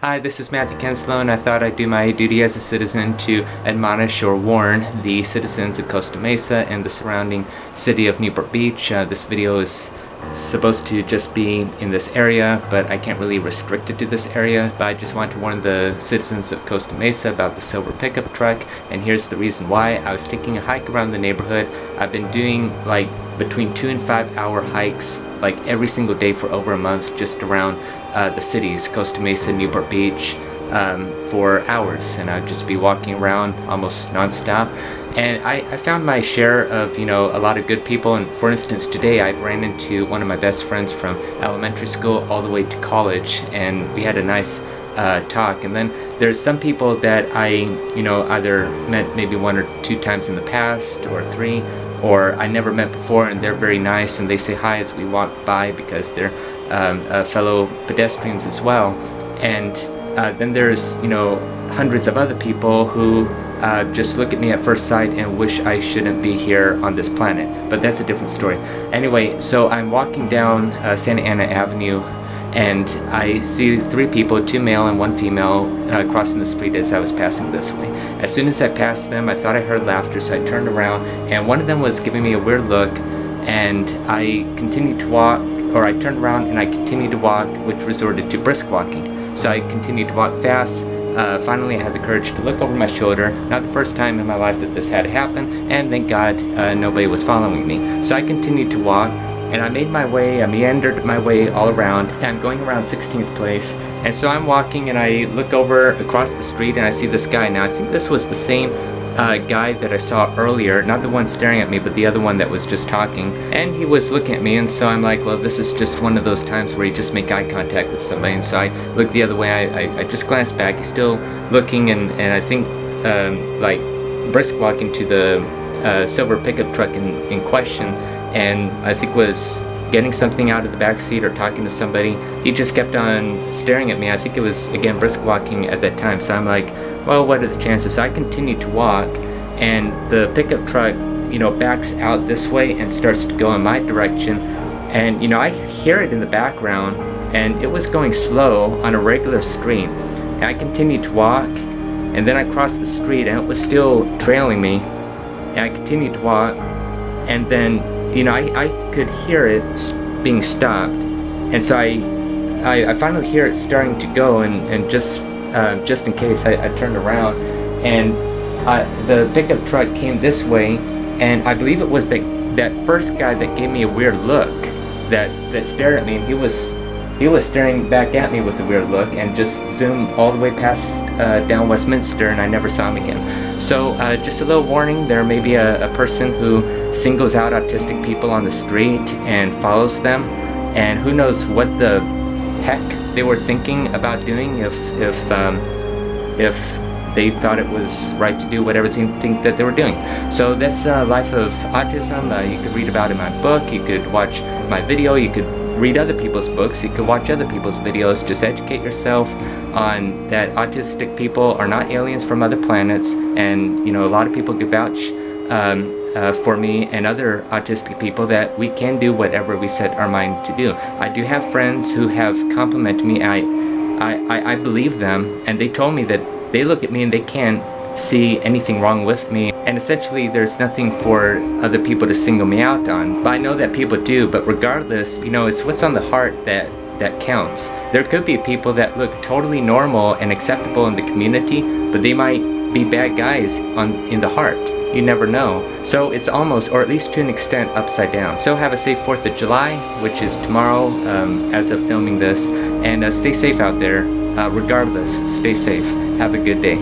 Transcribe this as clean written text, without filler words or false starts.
Hi, this is 𝐬𝐻𝐾, and I thought I'd do my duty as a citizen to admonish or warn the citizens of Costa Mesa and the surrounding city of Newport Beach. This video is supposed to just be in this area, but I can't really restrict it to this area. But I just want to warn the citizens of Costa Mesa about the silver pickup truck, and here's the reason why. I was taking a hike around the neighborhood. I've been doing like between 2 and 5 hour hikes like every single day for over a month just around the cities, Costa Mesa, Newport Beach, for hours, and I'd just be walking around almost non-stop. And I found my share of, a lot of good people. And for instance, today I've ran into one of my best friends from elementary school all the way to college, and we had a nice talk. And then there's some people that I, either met maybe 1 or 2 times in the past, or 3, or I never met before, and they're very nice, and they say hi as we walk by because they're fellow pedestrians as well. And then there's, hundreds of other people who just look at me at first sight and wish I shouldn't be here on this planet, but that's a different story. Anyway, so I'm walking down Santa Ana Avenue, and I see 3 people, 2 male and 1 female, crossing the street as I was passing this way. As soon as I passed them, I thought I heard laughter, so I turned around, and one of them was giving me a weird look, and I continued to walk, or I turned around and I continued to walk, which resorted to brisk walking. So I continued to walk fast. Finally, I had the courage to look over my shoulder. Not the first time in my life that this had happened, and thank God nobody was following me. So I continued to walk, and I made my way, I meandered my way all around, and I'm going around 16th place. And so I'm walking, and I look over across the street, and I see this guy. Now, I think this was the same guy that I saw earlier, not the one staring at me, but the other one that was just talking. And he was looking at me, and so I'm like, well, this is just one of those times where you just make eye contact with somebody. And so I look the other way. I just glanced back. He's still looking, and I think like brisk walking to the silver pickup truck in question, and I think was getting something out of the back seat or talking to somebody. He just kept on staring at me. I think it was, again, brisk walking at that time. So I'm like, well, what are the chances? So I continued to walk, and the pickup truck, backs out this way and starts to go in my direction. And, I hear it in the background, and it was going slow on a regular street. And I continued to walk, and then I crossed the street, and it was still trailing me. And I continued to walk, and then I could hear it being stopped, and so I finally hear it starting to go, and just in case, I turned around, and the pickup truck came this way, and I believe it was that first guy that gave me a weird look, that stared at me, and he was staring back at me with a weird look, and just zoomed all the way past down Westminster, and I never saw him again. So just a little warning, there may be a person who singles out autistic people on the street and follows them, and who knows what the heck they were thinking about doing if they thought it was right to do whatever they think that they were doing. So that's Life of Autism. You could read about it in my book, you could watch my video, you could read other people's books, you could watch other people's videos. Just educate yourself on that autistic people are not aliens from other planets, and a lot of people could vouch for me and other autistic people that we can do whatever we set our mind to do. I do have friends who have complimented me. I believe them, and they told me that they look at me and they can't see anything wrong with me, and essentially there's nothing for other people to single me out on. But I know that people do, but regardless, it's what's on the heart that counts. There could be people that look totally normal and acceptable in the community, but they might be bad guys in the heart. You never know. So it's almost, or at least to an extent, upside down. So have a safe 4th of July, which is tomorrow as of filming this, and stay safe out there. Regardless, stay safe. Have a good day.